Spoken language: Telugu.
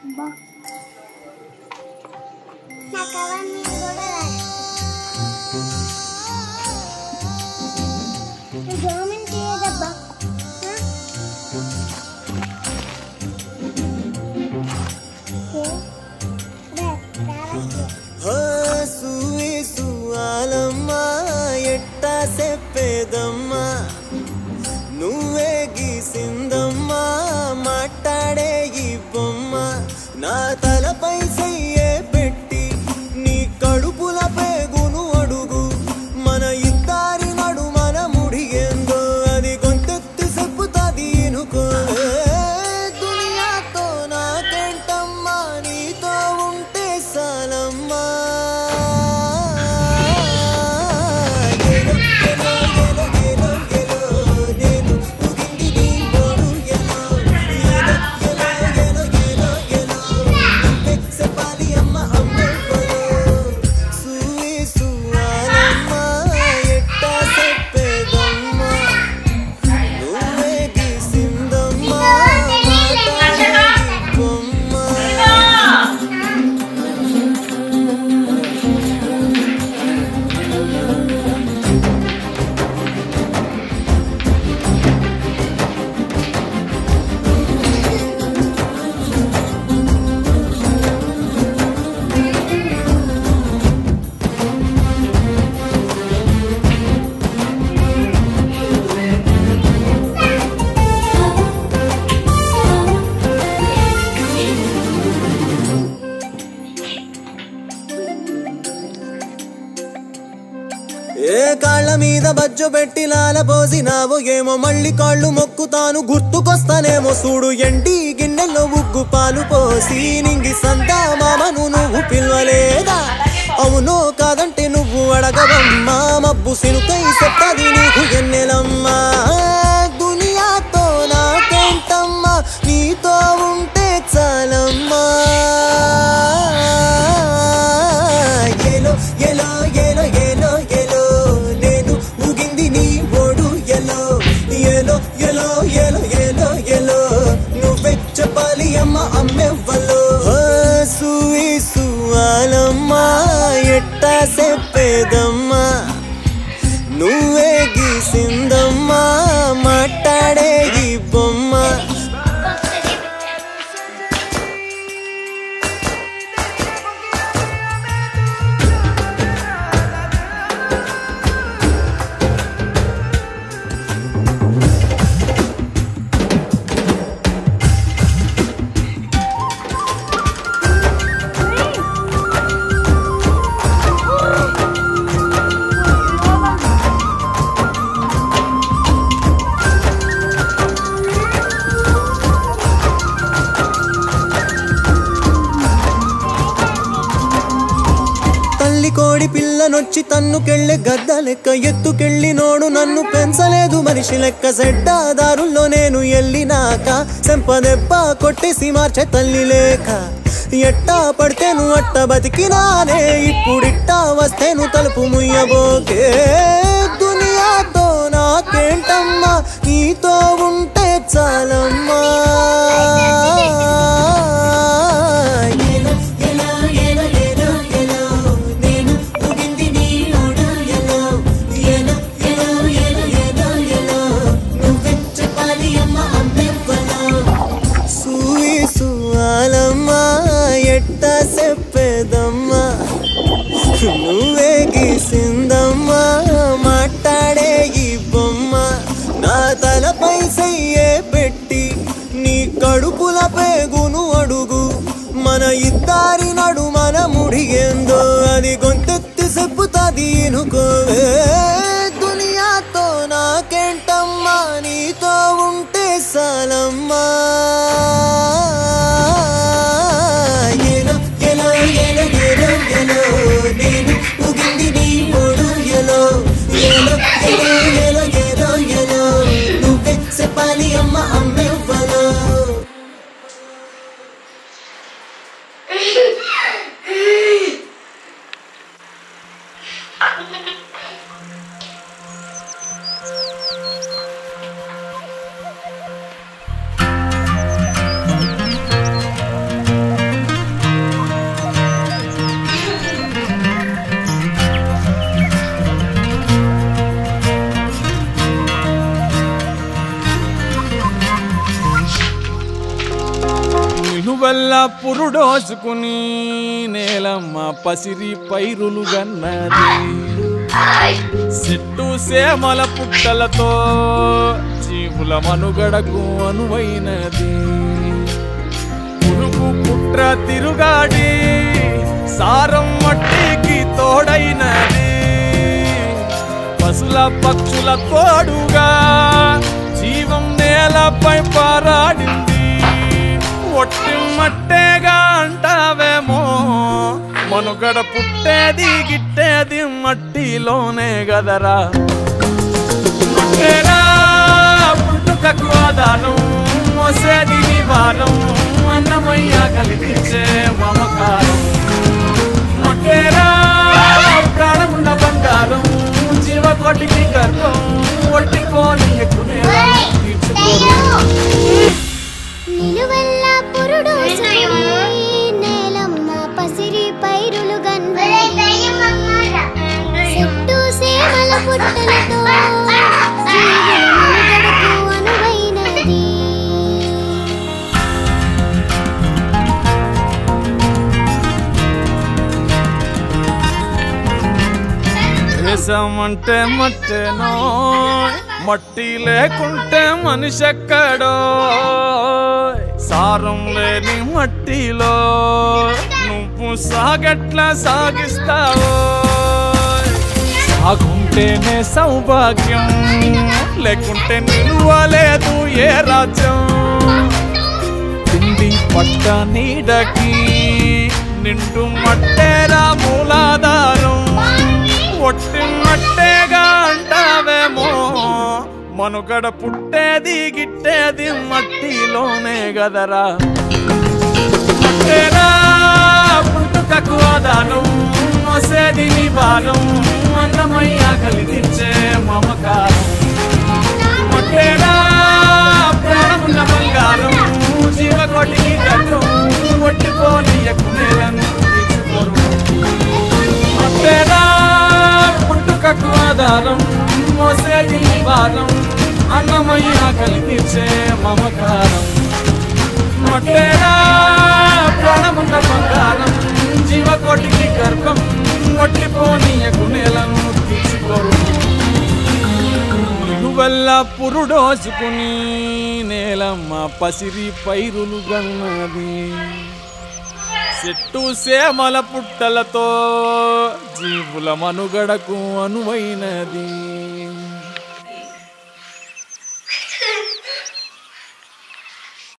బా నాకు అవన్నీ కూడా గవర్నమెంట్ ఏదబ్బా సువాలమ్మా ఎట్టా చెప్పేదమ్మా నువ్వే గీసిందమ్మా మాట్లాడే ఈ బొమ్మ నా తలపై చెయ్యే పెట్టి నీ కడుపుల పేగును అడుగు మన ఇద్దరి నడు మన ముడిగేందో అది గొంతెత్తి చెప్పుతాది ఇనుకో దునియాతో నాకేంటమ్మా నీతో ఉంటే సాలమ్మా ఏ కాళ్ళ మీద బజ్జు పెట్టి లాల పోసినావు ఏమో మళ్ళీ కాళ్ళు మొక్కుతాను గుర్తుకొస్తానేమో చూడు ఎండి గిన్నెల్లో ఉగ్గు పాలు పోసి నింగి సంతా మామను నువ్వు పిలవలేదా అవునో కాదంటే నువ్వు అడగవమ్మా మబ్బు సినుకై చెప్తాది నీకు ఎన్నెలమ్మా దునియాతో నాకేంటమ్మా నీతో ఉంటే చాలమ్మా ఎలో ఎలో ఎలో ఎలో ఎలో నేను ఊగింది నీ ఓడు ఎలో ఎలో ఎలో ఎలో ఎలో ఎలో నువ్వే చెప్పాలి అమ్మ అమ్మెవ్వలో సువి సువాలమ్మా ఎట్టా చెప్పేదమ్మా నువ్వే గీసిందమ్మా మాట్లాడే ఈ బొమ్మ కోడి పిల్లనొచ్చి తన్నుకెళ్ళే గద్ద లెక్క ఎత్తుకెళ్ళి నోడు నన్ను పెంచలేదు మనిషి లెక్క సెడ్డాదారుల్లో నేను ఎల్లినాక చెంపదెబ్బ కొట్టేసి మార్చే తల్లి లేక ఎట్టా పడితేను అట్ట బతికినానే ఇప్పుడిట్టా వస్తేను తలుపు ముయ్యబోకే దునియాతో నాకేంటమ్మా నీతో ఉంటే చాలమ్మా ఎట్టా చెప్పేదమ్మా నువ్వే గీసిందమ్మా మాట్లాడే ఈ బొమ్మ నా తలపై చెయ్యే పెట్టి నీ కడుపుల పేగును అడుగు మన ఇద్దరి నడు మన ముడిగేందో అది గొంతెత్తి చెప్పుతాది ఇనుకోవే దునియాతో నాకేంటమ్మా నీతో ఉంటే సాలమ్మా నేను ఊగింది నీ ఓడు ఎలో ఎలో ఎలో ఎలో ఎలో ఎలో నువ్వే చెప్పాలి అమ్మ అమ్మెవ్వలో నిలువెల్ల పురుడోసుకుని నేలమ్మ పసిరి పైరులు గన్నది చెట్టు సేమల పుట్టలతో జీవుల మనుగడకు అనువైనది పురుగు పుట్ర తిరుగాడి సారం మట్టికి తోడైనది పశుల పక్షుల తోడుగా జీవం నేలపై పారాడింది ఒట్టి మట్టేగా అంటావేమో మనుగడ పుట్టేది గిట్టేది మట్టిలోనే గదరా మట్టేరా పుట్టుకకు ఆధారం మోసేది నివారం అన్నమయ్య కలిగించే మమకారం మట్టేరా ప్రాణమున్న బంగారం జీవకోటికి గర్భం ఒట్టిపోని ఎక్కునే నిలువెల్ల పురుడోసుకుని నేలమ్మ పసిరి పైరులు గన్నది చెట్టు సేమల పుట్టలతో జీవుల మనుగడకు అనువైనది దేశమంటే మట్టేనో మట్టి లేకుంటే మనిషి ఎక్కడో సారం లేని మట్టిలో నువ్వు సాగట్లా సాగిస్తావో సాగుంటేనే సౌభాగ్యం లేకుంటే నిలువలేదు ఏ రాజ్యం తిండి పట్ట నీడకి నిండు మట్టేరా మూలాధారం ఒట్టి మట్టేగా అంటావేమో మనుగడ పుట్టేది గిట్టేది మట్టిలోనే గదరా మట్టేరా పుట్టుకకు ఆధారం మోసేది నివారం అన్నమయ్య కలిగించే మమకారం మట్టేరా ప్రాణమున్న బంగారం జీవకోటికి గర్భం ఒట్టిపోని ఎక్కునేలను తీసుకోరు మట్టేరా పుట్టుకకు ఆధారం మోసేది నివారం అన్నమయ్య కలిగించే మమకారం మట్టేరా ప్రాణమున్న బంగారం జీవకోటికి గర్భం ఒట్టిపోని ఎక్కునేలను తీసుకోరు నిలువెల్ల పురుడోసుకుని నేలమ్మ పసిరి పైరులు గన్నది చెట్టు సేమల పుట్టలతో జీవుల మనుగడకు అనువైనది